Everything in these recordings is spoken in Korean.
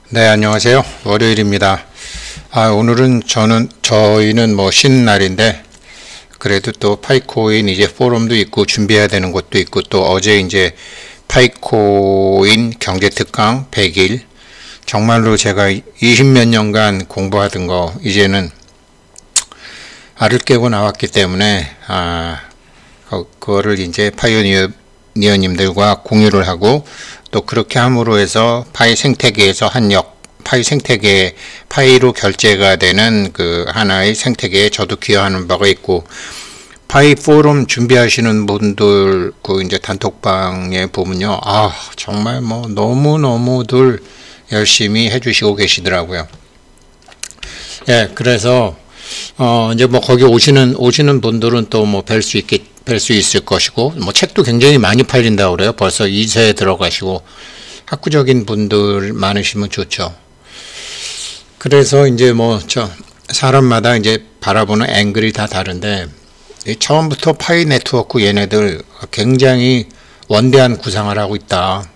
네, 안녕하세요. 월요일입니다. 오늘은 저희는 뭐 쉬는 날인데, 그래도 또 파이코인 이제 포럼도 있고, 준비해야 되는 것도 있고, 또 어제 이제 파이코인 경제특강 100일, 정말로 제가 20몇 년간 공부하던 거, 이제는 알을 깨고 나왔기 때문에, 그거를 이제 파이오니어님들과 공유를 하고, 또 그렇게 함으로 해서 파이 생태계에서 파이 생태계, 파이로 결제가 되는 그 하나의 생태계에 저도 기여하는 바가 있고, 파이 포럼 준비하시는 분들 그 이제 단톡방에 보면요, 정말 뭐 너무너무들 열심히 해주시고 계시더라고요. 예, 그래서 이제 뭐 거기 오시는 분들은 또 뭐 뵐 수 있을 것이고, 뭐 책도 굉장히 많이 팔린다고 그래요. 벌써 2세에 들어가시고, 학구적인 분들 많으시면 좋죠. 그래서 이제 뭐 사람마다 이제 바라보는 앵글이 다 다른데, 처음부터 파이 네트워크 얘네들 굉장히 원대한 구상을 하고 있다.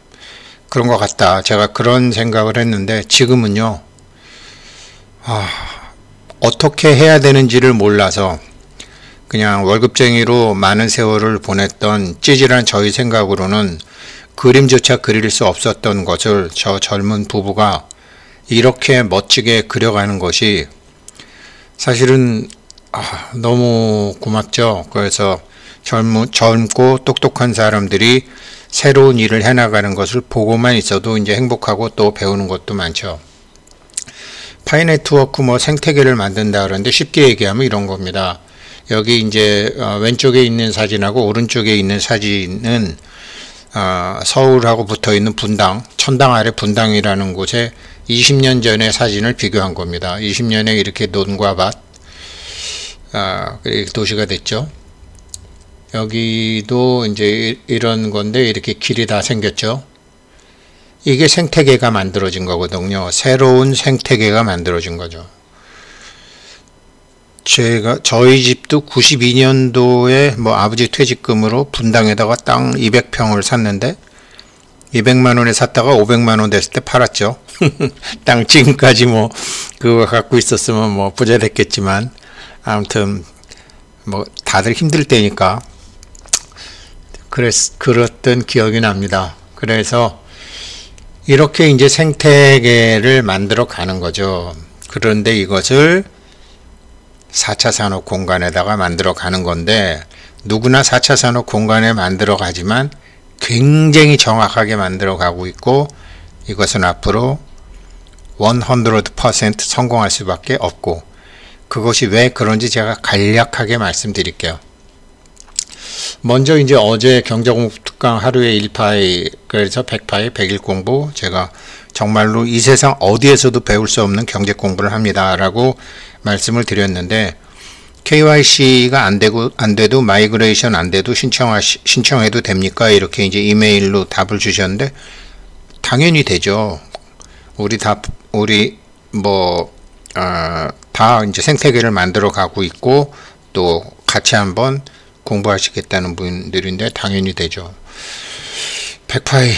그런 것 같다. 제가 그런 생각을 했는데, 지금은요, 어떻게 해야 되는지를 몰라서 그냥 월급쟁이로 많은 세월을 보냈던 찌질한 저희 생각으로는 그림조차 그릴 수 없었던 것을 저 젊은 부부가 이렇게 멋지게 그려가는 것이 사실은 너무 고맙죠. 그래서 젊고 똑똑한 사람들이 새로운 일을 해나가는 것을 보고만 있어도 이제 행복하고 또 배우는 것도 많죠. 파이 네트워크 뭐 생태계를 만든다 그러는데 쉽게 얘기하면 이런 겁니다. 여기 이제 왼쪽에 있는 사진하고 오른쪽에 있는 사진은 서울하고 붙어 있는 분당, 천당 아래 분당이라는 곳에 20년 전의 사진을 비교한 겁니다. 20년에 이렇게 논과 밭, 도시가 됐죠. 여기도 이제 이런 건데 이렇게 길이 다 생겼죠. 이게 생태계가 만들어진 거거든요. 새로운 생태계가 만들어진 거죠. 저희 집도 92년도에 뭐 아버지 퇴직금으로 분당에다가 땅 200평을 샀는데 200만 원에 샀다가 500만 원 됐을 때 팔았죠. 땅 지금까지 뭐 그거 갖고 있었으면 뭐 부자 됐겠지만, 아무튼 뭐 다들 힘들 때니까 그랬던 기억이 납니다. 그래서 이렇게 이제 생태계를 만들어 가는 거죠. 그런데 이것을 4차 산업 공간에다가 만들어 가는 건데, 누구나 4차 산업 공간에 만들어 가지만 굉장히 정확하게 만들어 가고 있고, 이것은 앞으로 100% 성공할 수밖에 없고, 그것이 왜 그런지 제가 간략하게 말씀드릴게요. 먼저 이제 어제 경제공부특강 하루에 1파이, 그래서 100파이 100일 공부, 제가 정말로 이 세상 어디에서도 배울 수 없는 경제 공부를 합니다 라고 말씀을 드렸는데, KYC가 안 돼도 마이그레이션 안 돼도 신청해도 됩니까? 이렇게 이제 이메일로 답을 주셨는데, 당연히 되죠. 다 이제 생태계를 만들어 가고 있고, 또 같이 한번 공부하시겠다는 분들인데 당연히 되죠. 100파이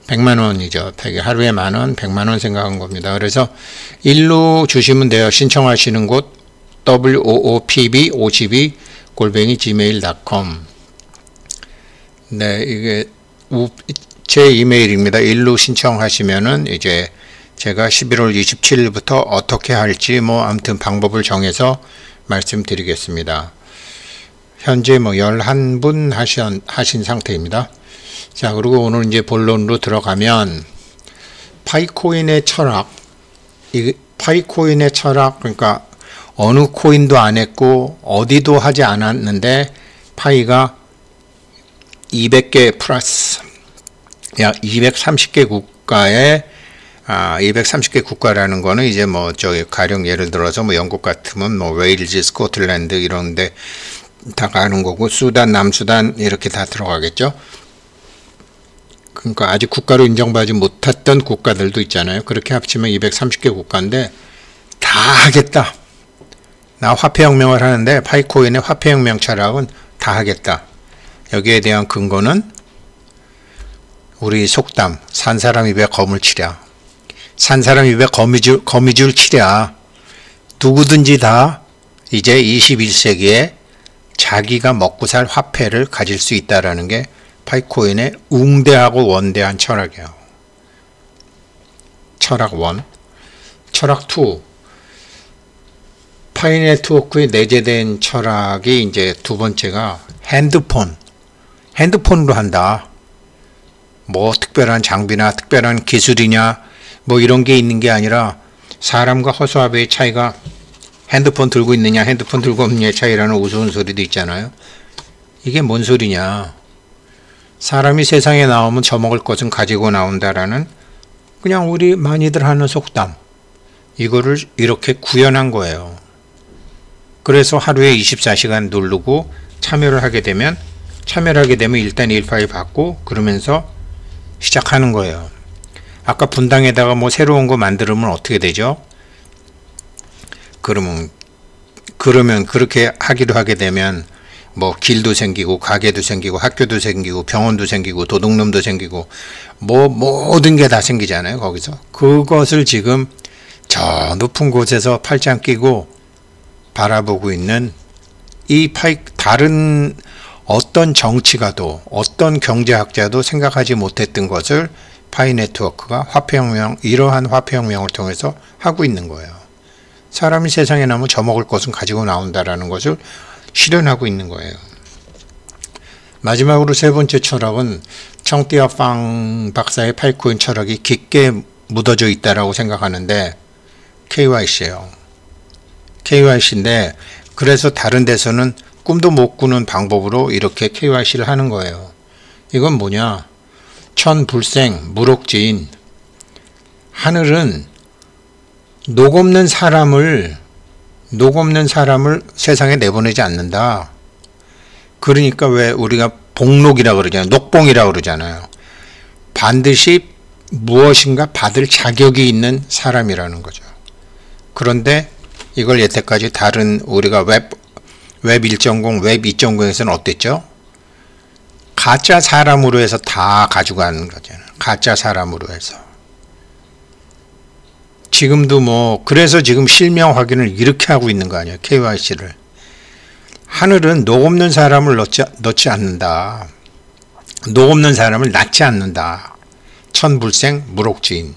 100만 원이죠. 하루에 만 원, 100만 원 생각한 겁니다. 그래서 일로 주시면 돼요. 신청하시는 곳 woopb52@gmail.com. 네, 이게 제 이메일입니다. 일로 신청하시면은 이제 제가 11월 27일부터 어떻게 할지 뭐 아무튼 방법을 정해서 말씀드리겠습니다. 현재 뭐 11분 하신 상태입니다. 자, 그리고 오늘 이제 본론으로 들어가면, 파이코인의 철학, 그러니까 어느 코인도 안 했고 어디도 하지 않았는데 파이가 200개 플러스 약 230개 국가에 230개 국가라는 거는 이제 뭐 가령 예를 들어서 뭐 영국 같으면 뭐 웨일즈, 스코틀랜드 이런데 다 가는 거고, 수단, 남수단 이렇게 다 들어가겠죠. 그러니까 아직 국가로 인정받지 못했던 국가들도 있잖아요. 그렇게 합치면 230개 국가인데 다 하겠다. 나 화폐혁명을 하는데 파이코인의 화폐혁명 철학은 다 하겠다. 여기에 대한 근거는 우리 속담, 산 사람 입에 검을 치랴. 산 사람 입에 거미줄 치랴. 누구든지 다 이제 21세기에 자기가 먹고 살 화폐를 가질 수 있다라는 게 파이코인의 웅대하고 원대한 철학이에요. 철학 1. 철학 2. 파이 네트워크에 내재된 철학이 이제 두 번째가 핸드폰으로 한다. 뭐 특별한 장비나 특별한 기술이냐 뭐 이런 게 있는 게 아니라 사람과 허수아비의 차이가 핸드폰 들고 있느냐 핸드폰 들고 없느냐의 차이라는 우스운 소리도 있잖아요. 이게 뭔 소리냐. 사람이 세상에 나오면 져먹을 것은 가지고 나온다라는 그냥 우리 많이들 하는 속담. 이거를 이렇게 구현한 거예요. 그래서 하루에 24시간 누르고 참여를 하게 되면 일단 1파일 받고 그러면서 시작하는 거예요. 아까 분당에다가 뭐 새로운 거 만들면 어떻게 되죠? 그러면 그렇게 하기로 하게 되면 뭐 길도 생기고 가게도 생기고 학교도 생기고 병원도 생기고 도둑놈도 생기고 뭐 모든 게 다 생기잖아요. 거기서 그것을 지금 저 높은 곳에서 팔짱 끼고 바라보고 있는 다른 어떤 정치가도 어떤 경제학자도 생각하지 못했던 것을 파이 네트워크가 이러한 화폐혁명을 통해서 하고 있는 거예요. 사람이 세상에 나면 져먹을 것은 가지고 나온다라는 것을 실현하고 있는 거예요. 마지막으로 세 번째 철학은 청띠아팡 박사의 파이코인 철학이 깊게 묻어져 있다라고 생각하는데 KYC예요. KYC인데 그래서 다른 데서는 꿈도 못 꾸는 방법으로 이렇게 KYC를 하는 거예요. 이건 뭐냐? 천불생 무록지인. 하늘은 녹 없는 사람을 세상에 내보내지 않는다. 그러니까 왜 우리가 복록이라고 그러잖아요. 녹봉이라고 그러잖아요. 반드시 무엇인가 받을 자격이 있는 사람이라는 거죠. 그런데 이걸 여태까지 다른 우리가 웹 1.0, 웹 2.0에서는 어땠죠? 가짜 사람으로 해서 다 가져가는 거잖아요. 가짜 사람으로 해서. 지금도 그래서 지금 실명 확인을 이렇게 하고 있는 거 아니에요. KYC를. 하늘은 녹 없는 사람을 넣지 않는다. 녹 없는 사람을 낳지 않는다. 천불생 무록지인.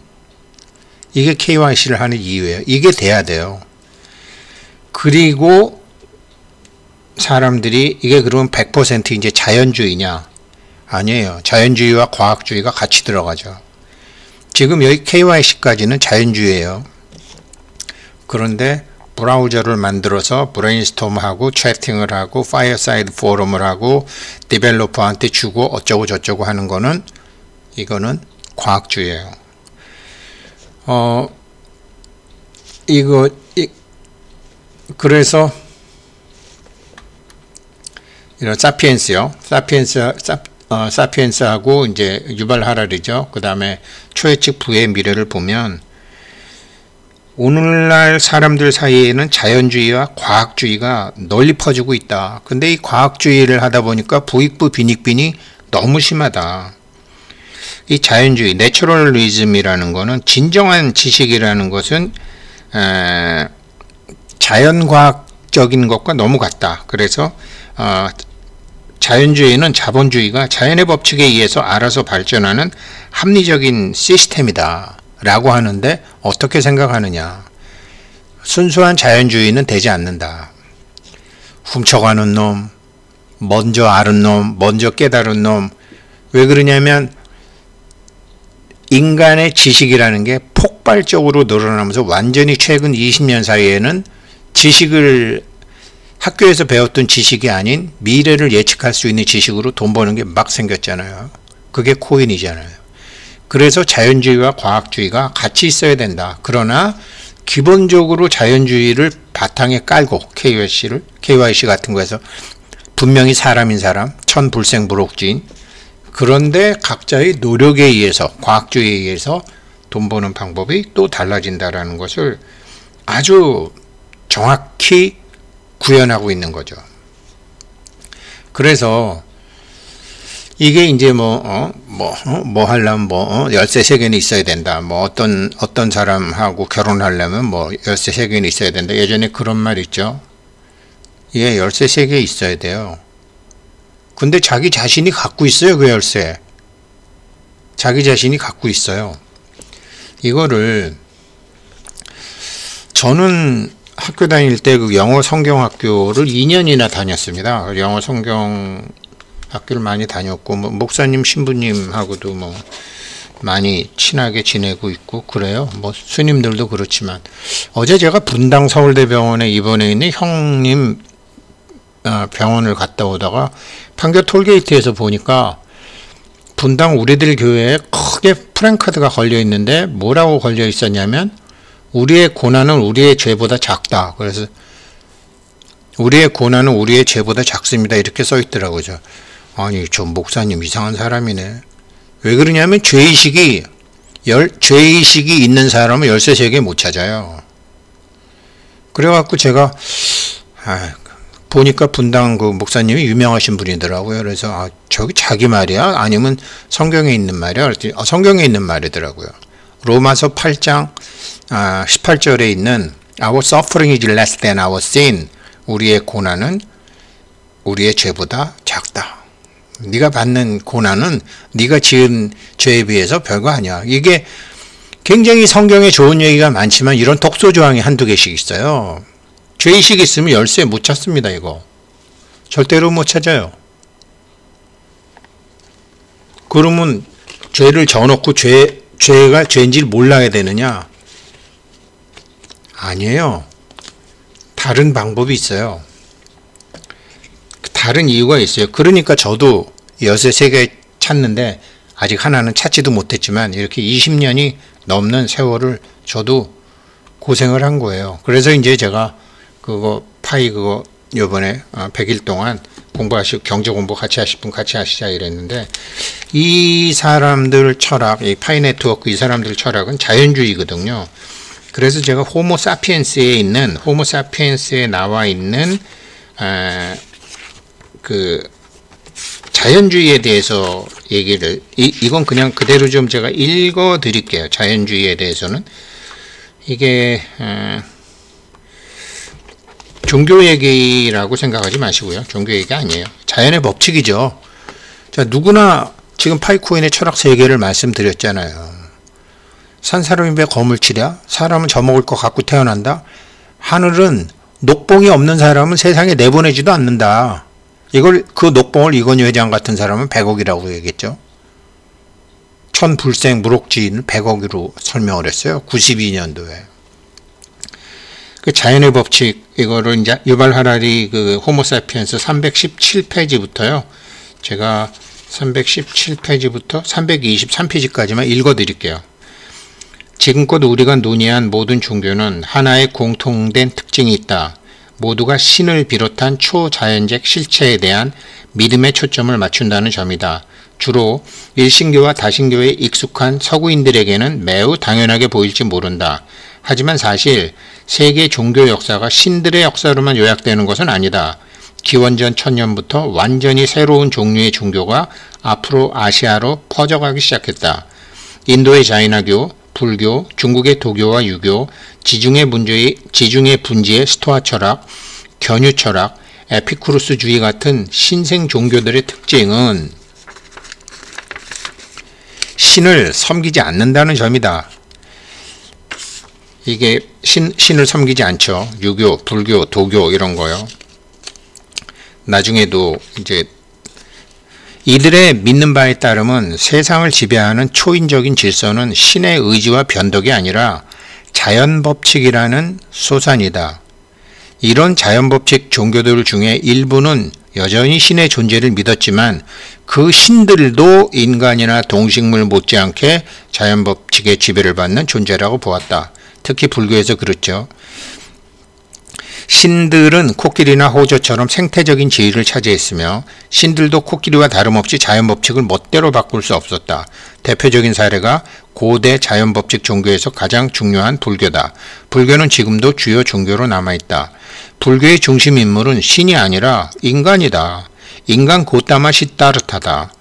이게 KYC를 하는 이유예요. 이게 돼야 돼요. 그리고 사람들이 이게 그러면 100% 이제 자연주의냐? 아니에요. 자연주의와 과학주의가 같이 들어가죠. 지금 여기 KYC까지는 자연주의예요. 그런데 브라우저를 만들어서 브레인스톰하고 채팅을 하고 파이어사이드 포럼을 하고 디벨로퍼한테 주고 어쩌고 저쩌고 하는 거는 이거는 과학주의예요. 그래서 이런 사피엔스하고 이제 유발 하라리죠. 그 다음에 초예측 부의 미래를 보면 오늘날 사람들 사이에는 자연주의와 과학주의가 널리 퍼지고 있다. 근데 이 과학주의를 하다 보니까 부익부 빈익빈이 너무 심하다. 이 자연주의, 내추럴리즘이라는 거는 진정한 지식이라는 것은 자연과학적인 것과 너무 같다. 그래서 자연주의는 자본주의가 자연의 법칙에 의해서 알아서 발전하는 합리적인 시스템이다 라고 하는데 어떻게 생각하느냐. 순수한 자연주의는 되지 않는다. 훔쳐가는 놈, 먼저 아는 놈, 먼저 깨달은 놈. 왜 그러냐면 인간의 지식이라는 게 폭발적으로 늘어나면서 완전히 최근 20년 사이에는 학교에서 배웠던 지식이 아닌 미래를 예측할 수 있는 지식으로 돈 버는 게 막 생겼잖아요. 그게 코인이잖아요. 그래서 자연주의와 과학주의가 같이 있어야 된다. 그러나 기본적으로 자연주의를 바탕에 깔고 KYC 같은 거에서 분명히 사람인 사람, 천불생무록지인. 그런데 각자의 노력에 의해서 과학주의에 의해서 돈 버는 방법이 또 달라진다라는 것을 아주 정확히 구현하고 있는 거죠. 그래서 이게 이제 뭐 하려면 열쇠 3개는 있어야 된다. 뭐 어떤 사람하고 결혼하려면 뭐 열쇠 3개는 있어야 된다. 예전에 그런 말 있죠. 예, 열쇠 3개 있어야 돼요. 근데 자기 자신이 갖고 있어요, 그 열쇠. 자기 자신이 갖고 있어요. 이거를 저는 학교 다닐 때 그 영어 성경 학교를 2년이나 다녔습니다. 영어 성경 학교를 많이 다녔고, 뭐 목사님, 신부님하고도 뭐 많이 친하게 지내고 있고 그래요. 뭐 스님들도 그렇지만 어제 제가 분당 서울대병원에 입원해 있는 형님 병원을 갔다 오다가 판교 톨게이트에서 보니까 분당 우리들 교회에 크게 프랭카드가 걸려 있는데 뭐라고 걸려 있었냐면 우리의 고난은 우리의 죄보다 작다. 그래서 우리의 고난은 우리의 죄보다 작습니다. 이렇게 써 있더라고요. 아니, 저 목사님 이상한 사람이네. 왜 그러냐면 죄의식이 있는 사람은 열쇠 3개 못 찾아요. 그래갖고 제가 보니까 분당 그 목사님이 유명하신 분이더라고요. 그래서 저기 자기 말이야? 아니면 성경에 있는 말이야? 그랬더니 성경에 있는 말이더라고요. 로마서 8장 18절에 있는 Our suffering is less than our sin. 우리의 고난은 우리의 죄보다 작다. 네가 받는 고난은 네가 지은 죄에 비해서 별거 아니야. 이게 굉장히 성경에 좋은 얘기가 많지만 이런 독소 조항이 한두 개씩 있어요. 죄의식이 있으면 열쇠 못 찾습니다. 이거 절대로 못 찾아요. 그러면 죄를 져놓고 죄가 죄인지를 몰라야 되느냐? 아니에요. 다른 방법이 있어요. 다른 이유가 있어요. 그러니까 저도 열쇠 3개 찾는데 아직 하나는 찾지도 못했지만 이렇게 20년이 넘는 세월을 저도 고생을 한 거예요. 그래서 이제 제가 파이 요번에 100일 동안 경제 공부 같이 하실 분 같이 하시자 이랬는데 이 사람들 철학, 이 파이 네트워크 이 사람들 철학은 자연주의거든요. 그래서 제가 호모사피엔스에 나와 있는 그 자연주의에 대해서 얘기를 이건 그냥 그대로 좀 제가 읽어 드릴게요. 자연주의에 대해서는 이게 종교 얘기라고 생각하지 마시고요. 종교 얘기가 아니에요. 자연의 법칙이죠. 자, 누구나 지금 파이코인의 철학 3개를 말씀드렸잖아요. 산 사람이 왜 검을 치랴? 사람은 져먹을 것 갖고 태어난다. 하늘은 녹봉이 없는 사람은 세상에 내보내지도 않는다. 그 녹봉을 이건희 회장 같은 사람은 100억이라고 얘기했죠. 천불생 무록지인을 100억으로 설명을 했어요. 92년도에. 그 자연의 법칙, 이거를 이제 유발 하라리 그 호모사피엔스 317페이지부터요. 제가 317페이지부터 323페이지까지만 읽어 드릴게요. 지금껏 우리가 논의한 모든 종교는 하나의 공통된 특징이 있다. 모두가 신을 비롯한 초자연적 실체에 대한 믿음에 초점을 맞춘다는 점이다. 주로 일신교와 다신교에 익숙한 서구인들에게는 매우 당연하게 보일지 모른다. 하지만 사실 세계 종교 역사가 신들의 역사로만 요약되는 것은 아니다. 기원전 1000년부터 완전히 새로운 종류의 종교가 앞으로 아시아로 퍼져가기 시작했다. 인도의 자이나교, 불교, 중국의 도교와 유교, 지중해 분지의 스토아 철학, 견유 철학, 에피쿠루스주의 같은 신생 종교들의 특징은 신을 섬기지 않는다는 점이다. 이게 신을 섬기지 않죠. 유교, 불교, 도교 이런 거요. 나중에도 이제 이들의 믿는 바에 따르면 세상을 지배하는 초인적인 질서는 신의 의지와 변덕이 아니라 자연법칙이라는 소산이다. 이런 자연법칙 종교들 중에 일부는 여전히 신의 존재를 믿었지만 그 신들도 인간이나 동식물 못지않게 자연법칙의 지배를 받는 존재라고 보았다. 특히 불교에서 그렇죠. 신들은 코끼리나 호저처럼 생태적인 지위를 차지했으며 신들도 코끼리와 다름없이 자연법칙을 멋대로 바꿀 수 없었다. 대표적인 사례가 고대 자연법칙 종교에서 가장 중요한 불교다. 불교는 지금도 주요 종교로 남아있다. 불교의 중심 인물은 신이 아니라 인간이다. 인간 고따마 시따르타다.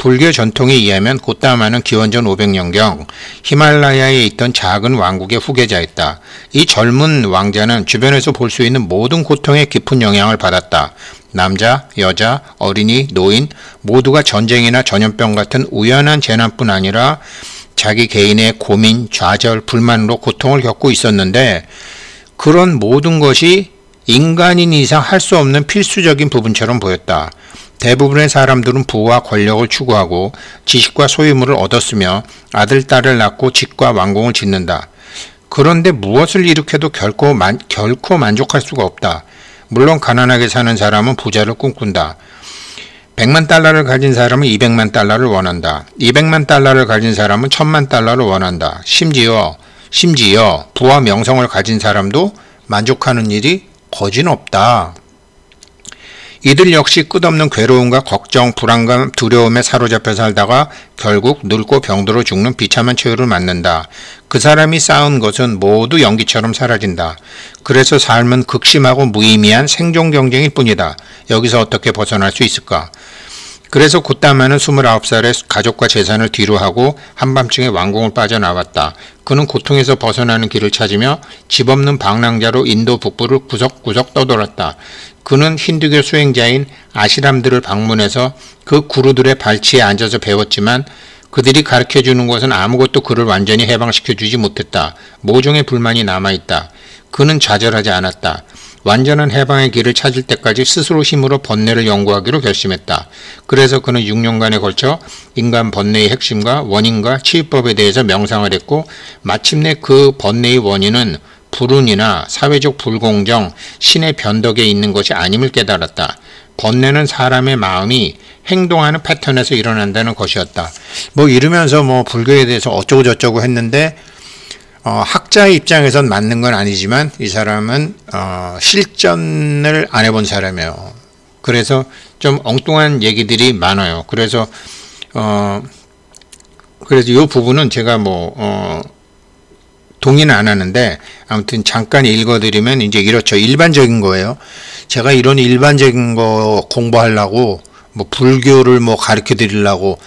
불교 전통에 의하면 고따마는 기원전 500년경 히말라야에 있던 작은 왕국의 후계자였다. 이 젊은 왕자는 주변에서 볼 수 있는 모든 고통에 깊은 영향을 받았다. 남자, 여자, 어린이, 노인 모두가 전쟁이나 전염병 같은 우연한 재난뿐 아니라 자기 개인의 고민, 좌절, 불만으로 고통을 겪고 있었는데 그런 모든 것이 인간인 이상 할 수 없는 필수적인 부분처럼 보였다. 대부분의 사람들은 부와 권력을 추구하고 지식과 소유물을 얻었으며 아들, 딸을 낳고 집과 왕궁을 짓는다. 그런데 무엇을 일으켜도 결코 만족할 수가 없다. 물론 가난하게 사는 사람은 부자를 꿈꾼다. 100만 달러를 가진 사람은 200만 달러를 원한다. 200만 달러를 가진 사람은 1000만 달러를 원한다. 심지어 부와 명성을 가진 사람도 만족하는 일이 거진 없다. 이들 역시 끝없는 괴로움과 걱정, 불안감, 두려움에 사로잡혀 살다가 결국 늙고 병들어 죽는 비참한 처우를 맞는다. 그 사람이 쌓은 것은 모두 연기처럼 사라진다. 그래서 삶은 극심하고 무의미한 생존 경쟁일 뿐이다. 여기서 어떻게 벗어날 수 있을까? 그래서 고따마는 29살에 가족과 재산을 뒤로하고 한밤중에 왕궁을 빠져나왔다. 그는 고통에서 벗어나는 길을 찾으며 집 없는 방랑자로 인도 북부를 구석구석 떠돌았다. 그는 힌두교 수행자인 아시람들을 방문해서 그 구루들의 발치에 앉아서 배웠지만 그들이 가르쳐주는 것은 아무것도 그를 완전히 해방시켜주지 못했다. 모종의 불만이 남아있다. 그는 좌절하지 않았다. 완전한 해방의 길을 찾을 때까지 스스로 힘으로 번뇌를 연구하기로 결심했다. 그래서 그는 6년간에 걸쳐 인간 번뇌의 핵심과 원인과 치유법에 대해서 명상을 했고 마침내 그 번뇌의 원인은 불운이나 사회적 불공정, 신의 변덕에 있는 것이 아님을 깨달았다. 번뇌는 사람의 마음이 행동하는 패턴에서 일어난다는 것이었다. 이러면서 불교에 대해서 어쩌고 저쩌고 했는데 학자의 입장에선 맞는 건 아니지만 이 사람은 실전을 안 해본 사람이에요. 그래서 좀 엉뚱한 얘기들이 많아요. 그래서 이 부분은 제가 동의는 안 하는데 아무튼 잠깐 읽어드리면 이제 이렇죠. 일반적인 거예요. 제가 이런 일반적인 거 공부하려고 불교를 가르쳐 드리려고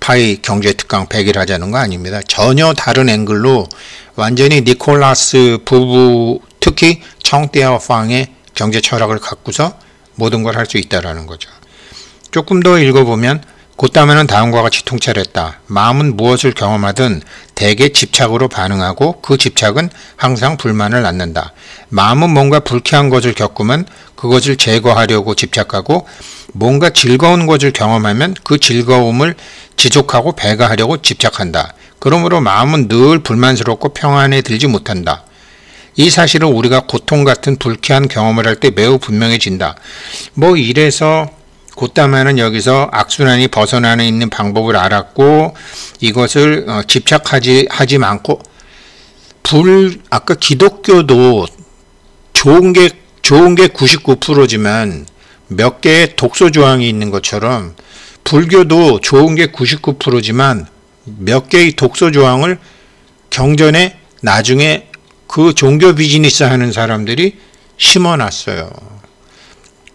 파이 경제특강 100일 하자는 거 아닙니다. 전혀 다른 앵글로 완전히 니콜라스 부부 특히 청대어팡의 경제 철학을 갖고서 모든 걸 할 수 있다라는 거죠. 조금 더 읽어보면 고따마는 다음과 같이 통찰했다. 마음은 무엇을 경험하든 대개 집착으로 반응하고 그 집착은 항상 불만을 낳는다. 마음은 뭔가 불쾌한 것을 겪으면 그것을 제거하려고 집착하고 뭔가 즐거운 것을 경험하면 그 즐거움을 지속하고 배가하려고 집착한다. 그러므로 마음은 늘 불만스럽고 평안에 들지 못한다. 이 사실은 우리가 고통 같은 불쾌한 경험을 할 때 매우 분명해진다. 이래서 고따마는 여기서 악순환이 벗어나는 있는 방법을 알았고 이것을 집착하지 않고 아까 기독교도 좋은 게 99%지만 몇 개의 독소 조항이 있는 것처럼 불교도 좋은 게 99%지만 몇 개의 독소 조항을 경전에 나중에 그 종교 비즈니스 하는 사람들이 심어놨어요.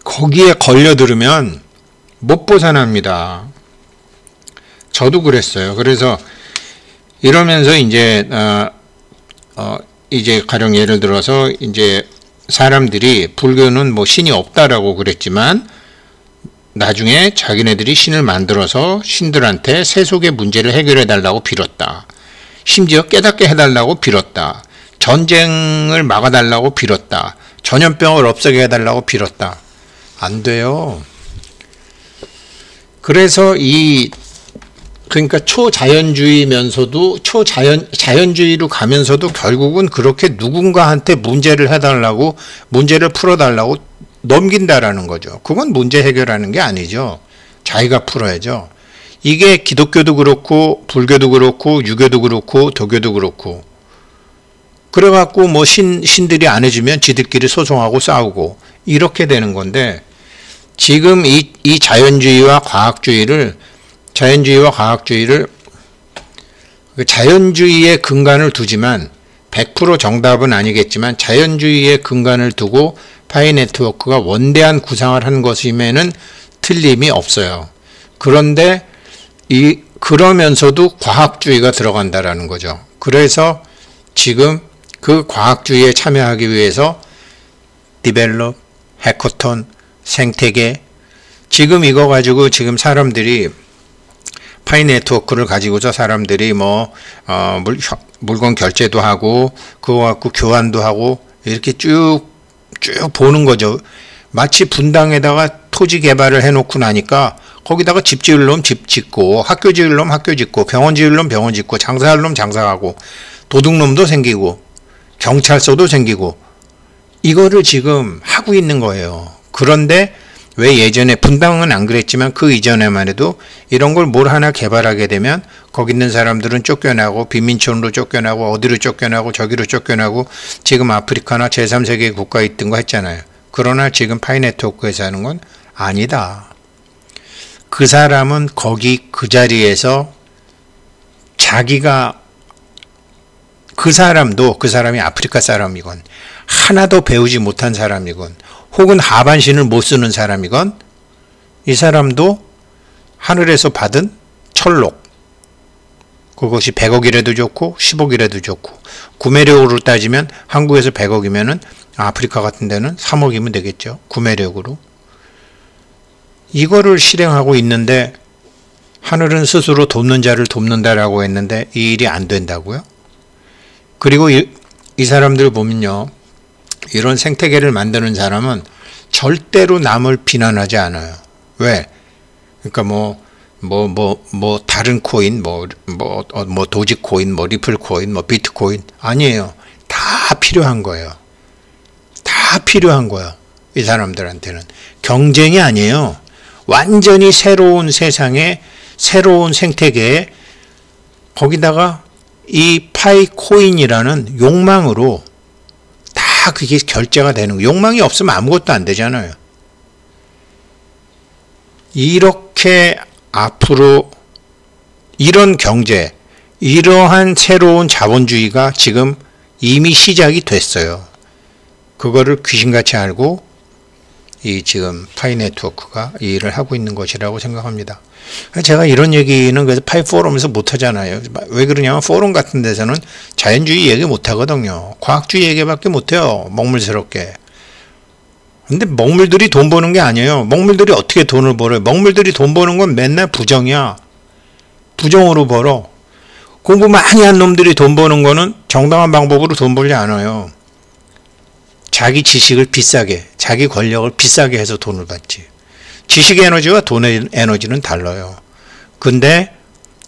거기에 걸려들으면 못 벗어납니다. 저도 그랬어요. 그래서 이러면서 이제 이제 가령 예를 들어서 이제 사람들이 불교는 신이 없다라고 그랬지만 나중에 자기네들이 신을 만들어서 신들한테 세속의 문제를 해결해 달라고 빌었다. 심지어 깨닫게 해달라고 빌었다. 전쟁을 막아달라고 빌었다. 전염병을 없애게 해달라고 빌었다. 안 돼요. 그래서 그러니까 초자연주의면서도 자연주의로 가면서도 결국은 그렇게 누군가한테 문제를 해달라고 문제를 풀어달라고 넘긴다라는 거죠. 그건 문제 해결하는 게 아니죠. 자기가 풀어야죠. 이게 기독교도 그렇고 불교도 그렇고 유교도 그렇고 도교도 그렇고 그래갖고 신들이 안 해주면 지들끼리 소송하고 싸우고 이렇게 되는 건데 지금 이 자연주의와 과학주의를 자연주의의 근간을 두지만 100% 정답은 아니겠지만 자연주의의 근간을 두고 파이 네트워크가 원대한 구상을 한 것임에는 틀림이 없어요. 그런데 그러면서도 과학주의가 들어간다라는 거죠. 그래서 지금 그 과학주의에 참여하기 위해서 디벨롭, 해커톤, 생태계, 지금 이거 가지고 지금 사람들이 파이 네트워크를 가지고서 사람들이 물건 결제도 하고 그거 갖고 교환도 하고 이렇게 쭉 보는 거죠. 마치 분당에다가 토지 개발을 해놓고 나니까 거기다가 집 지을 놈 집 짓고 학교 지을 놈 학교 짓고 병원 지을 놈 병원 짓고 장사할 놈 장사하고 도둑놈도 생기고 경찰서도 생기고 이거를 지금 하고 있는 거예요. 그런데 왜 예전에 분당은 안 그랬지만 그 이전에만 해도 이런 걸 뭘 하나 개발하게 되면 거기 있는 사람들은 쫓겨나고 빈민촌으로 쫓겨나고 어디로 쫓겨나고 저기로 쫓겨나고 지금 아프리카나 제3세계 국가에 있던 거 했잖아요. 그러나 지금 파이 네트워크에서 하는 건 아니다. 그 사람은 거기 그 자리에서 자기가 그 사람이 아프리카 사람이건 하나도 배우지 못한 사람이건 혹은 하반신을 못 쓰는 사람이건 이 사람도 하늘에서 받은 철록 그것이 100억이라도 좋고 10억이라도 좋고 구매력으로 따지면 한국에서 100억이면은 아프리카 같은 데는 3억이면 되겠죠. 구매력으로. 이거를 실행하고 있는데 하늘은 스스로 돕는 자를 돕는다라고 했는데 이 일이 안 된다고요? 그리고 이 사람들 보면요. 이런 생태계를 만드는 사람은 절대로 남을 비난하지 않아요. 왜? 그러니까 다른 코인, 도지코인, 리플코인, 비트코인 아니에요. 다 필요한 거예요. 다 필요한 거예요. 이 사람들한테는 경쟁이 아니에요. 완전히 새로운 세상에 새로운 생태계에 거기다가 이 파이코인이라는 욕망으로 다 그게 결제가 되는 거예요. 욕망이 없으면 아무것도 안 되잖아요. 이렇게 앞으로 이런 경제, 이러한 새로운 자본주의가 지금 이미 시작이 됐어요. 그거를 귀신같이 알고 이 지금 파이 네트워크가 이 일을 하고 있는 것이라고 생각합니다. 제가 이런 얘기는 그래서 파이 포럼에서 못 하잖아요. 왜 그러냐면 포럼 같은 데서는 자연주의 얘기 못 하거든요. 과학주의 얘기밖에 못 해요. 먹물스럽게. 근데 먹물들이 돈 버는 게 아니에요. 먹물들이 어떻게 돈을 벌어요? 먹물들이 돈 버는 건 맨날 부정이야. 부정으로 벌어. 공부 많이 한 놈들이 돈 버는 거는 정당한 방법으로 돈 벌지 않아요. 자기 지식을 비싸게, 자기 권력을 비싸게 해서 돈을 받지. 지식의 에너지와 돈의 에너지는 달라요. 근데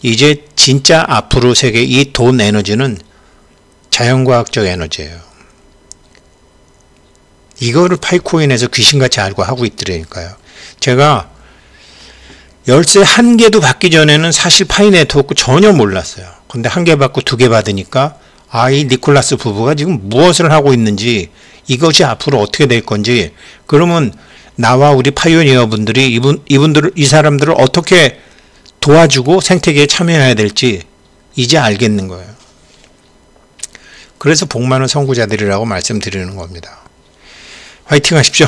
이제 진짜 앞으로 세계 이 돈 에너지는 자연과학적 에너지예요. 이거를 파이코인에서 귀신같이 알고 하고 있더라니까요. 제가 열쇠 한 개도 받기 전에는 사실 파이 네트워크 전혀 몰랐어요. 근데 한 개 받고 두 개 받으니까 이 니콜라스 부부가 지금 무엇을 하고 있는지 이것이 앞으로 어떻게 될 건지 그러면 나와 우리 파이오니어 분들이 이 사람들을 어떻게 도와주고 생태계에 참여해야 될지 이제 알겠는 거예요. 그래서 복 많은 선구자들이라고 말씀드리는 겁니다. 화이팅 하십시오.